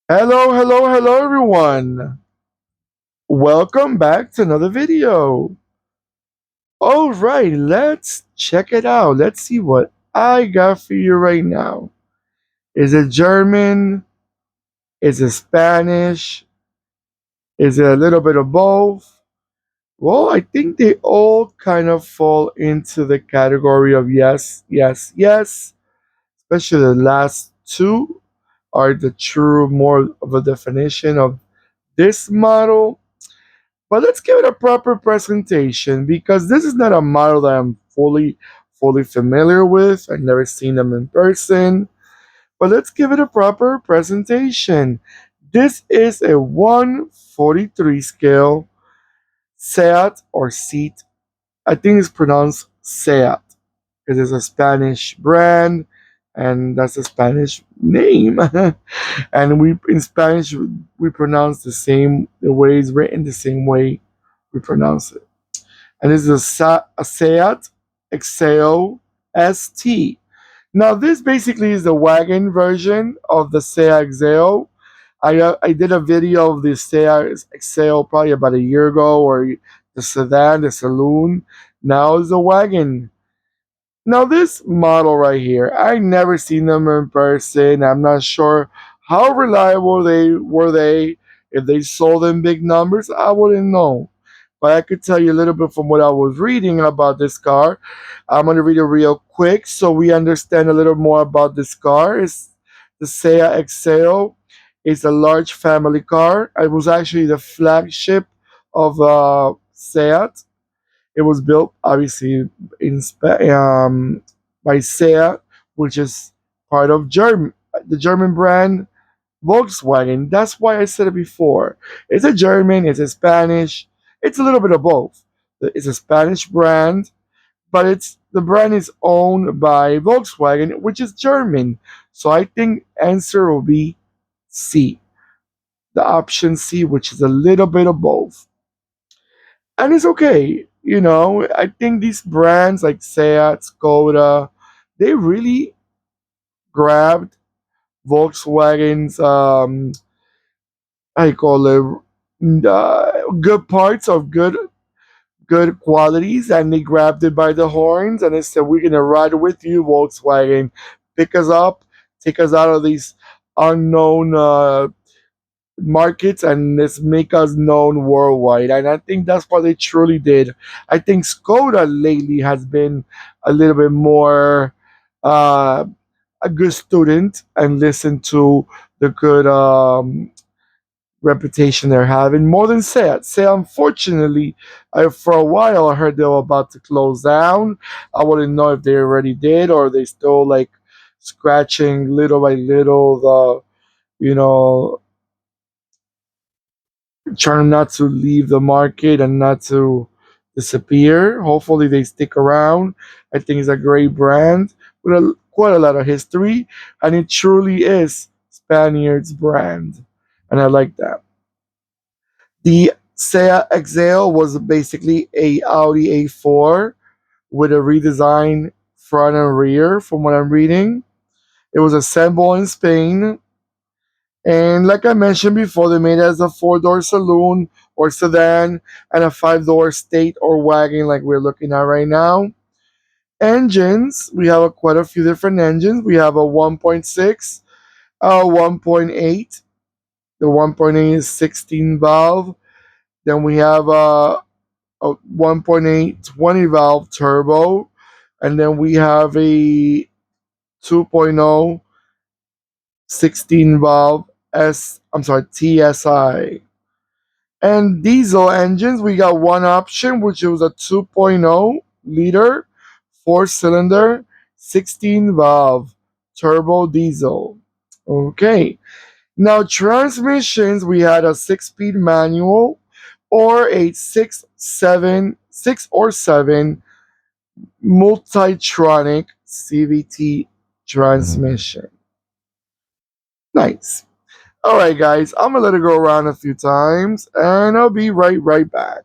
Hello, hello, hello, everyone. Welcome back to another video. All right, let's check it out. Let's see what I got for you right now. Is it German? Is it Spanish? Is it a little bit of both? Well, I think they all kind of fall into the category of yes, yes, yes. Especially the last two are the true more of a definition of this model. But let's give it a proper presentation because this is not a model that I'm fully familiar with. I've never seen them in person. But let's give it a proper presentation. This is a 143 scale Seat or Seat. I think it's pronounced Seat. It is a Spanish brand and that's a Spanish name. And we in Spanish we pronounce the way it's written the same way we pronounce it. And this is a Seat Exeo ST. Now this basically is the wagon version of the Seat Exeo. I did a video of the Seat Exeo probably about a year ago, or the sedan, the saloon. Now is the wagon. Now this model right here, I never seen them in person. I'm not sure how reliable they. If they sold in big numbers, I wouldn't know. But I could tell you a little bit from what I was reading about this car. I'm gonna read it real quick so we understand a little more about this car. It's the Seat Exeo. It's a large family car. It was actually the flagship of Seat. It was built obviously by Seat, which is part of the German brand Volkswagen. That's why I said it before. It's a German, it's a Spanish, it's a little bit of both. It's a Spanish brand, but it's the brand is owned by Volkswagen, which is German. So I think answer will be C, the option C, which is a little bit of both. And it's okay. I think these brands like Seat, Skoda, they really grabbed Volkswagen's I call it good parts of good qualities, and they grabbed it by the horns and they said, "We're gonna ride with you, Volkswagen. Pick us up, take us out of these unknown markets and let's make us known worldwide." And I think that's what they truly did. I think Skoda lately has been a little bit more uh, a good student and listen to the good reputation they're having more than Seat. Seat, unfortunately, for a while I heard they were about to close down. I wouldn't know if they already did or they still like scratching little by little you know trying not to leave the market and not to disappear. Hopefully, they stick around. I think it's a great brand with quite a lot of history, and it truly is Spaniards' brand, and I like that. The Seat Exeo was basically a Audi A4 with a redesigned front and rear, from what I'm reading. It was assembled in Spain. And like I mentioned before, they made it as a four-door saloon or sedan and a five-door state or wagon like we're looking at right now. Engines, we have quite a few different engines. We have a 1.6, a 1.8. The 1.8 is 16 valve. Then we have a 1.8 20 valve turbo. And then we have a 2.0 16 valve TSI. And diesel engines, we got one option, which was a 2.0 liter, four cylinder, 16 valve turbo diesel. Okay. Now, transmissions, we had a 6 speed manual or a 6 or 7 Multitronic CVT transmission. Nice. All right, guys, I'm gonna let it go around a few times, and I'll be right back.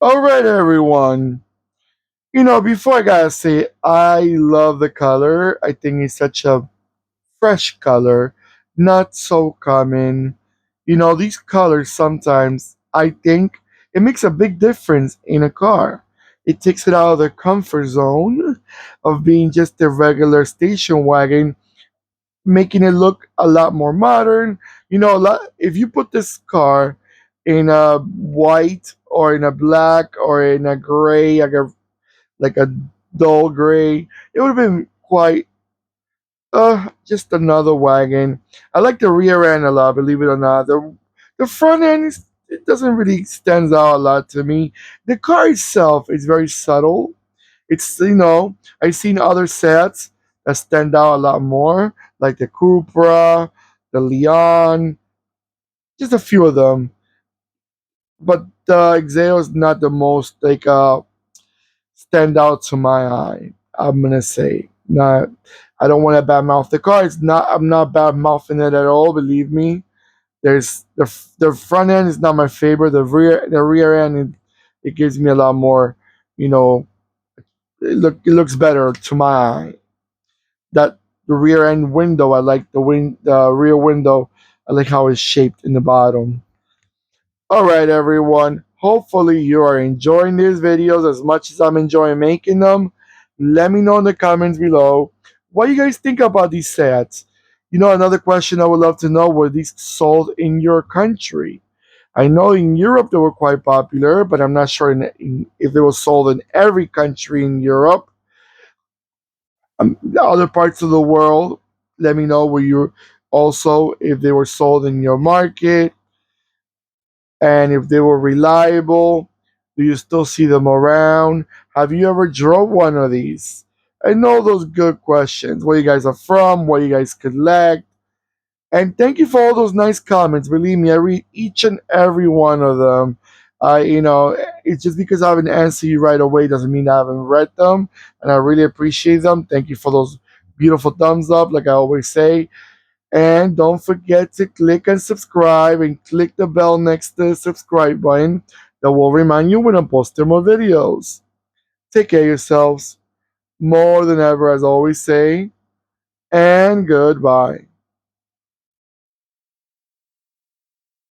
All right, everyone. Before I gotta say, I love the color. I think it's such a fresh color, not so common. These colors sometimes, I think, it makes a big difference in a car. It takes it out of the comfort zone of being just a regular station wagon, making it look a lot more modern. If you put this car in a white or in a black or in a gray, like a dull gray, it would have been quite just another wagon. I like the rear end a lot, believe it or not. The front end it doesn't really stands out a lot to me. The car itself is very subtle. It's I've seen other sets that stand out a lot more, like the Cupra, the Leon, just a few of them. But the Exeo is not the most stand out to my eye. I'm gonna say not. I don't want to badmouth the car. It's not. I'm not bad mouthing it at all. Believe me. There's the front end is not my favorite. The rear end it gives me a lot more. You know, it looks better to my eye. That the rear end window. I like the rear window. I like how it's shaped in the bottom. All right, everyone. Hopefully, you are enjoying these videos as much as I'm enjoying making them. Let me know in the comments below what you guys think about these sets. Another question I would love to know, were these sold in your country? I know in Europe they were quite popular, but I'm not sure if they were sold in every country in Europe. The other parts of the world, let me know where you also if they were sold in your market and if they were reliable. Do you still see them around? Have you ever drove one of these? I know those good questions. Where you guys are from, what you guys collect. And thank you for all those nice comments. Believe me, I read each and every one of them. It's just because I haven't answered you right away doesn't mean I haven't read them. And I really appreciate them. Thank you for those beautiful thumbs up, like I always say. And don't forget to click and subscribe and click the bell next to the subscribe button that will remind you when I post more videos. Take care of yourselves more than ever, as I always say, and goodbye.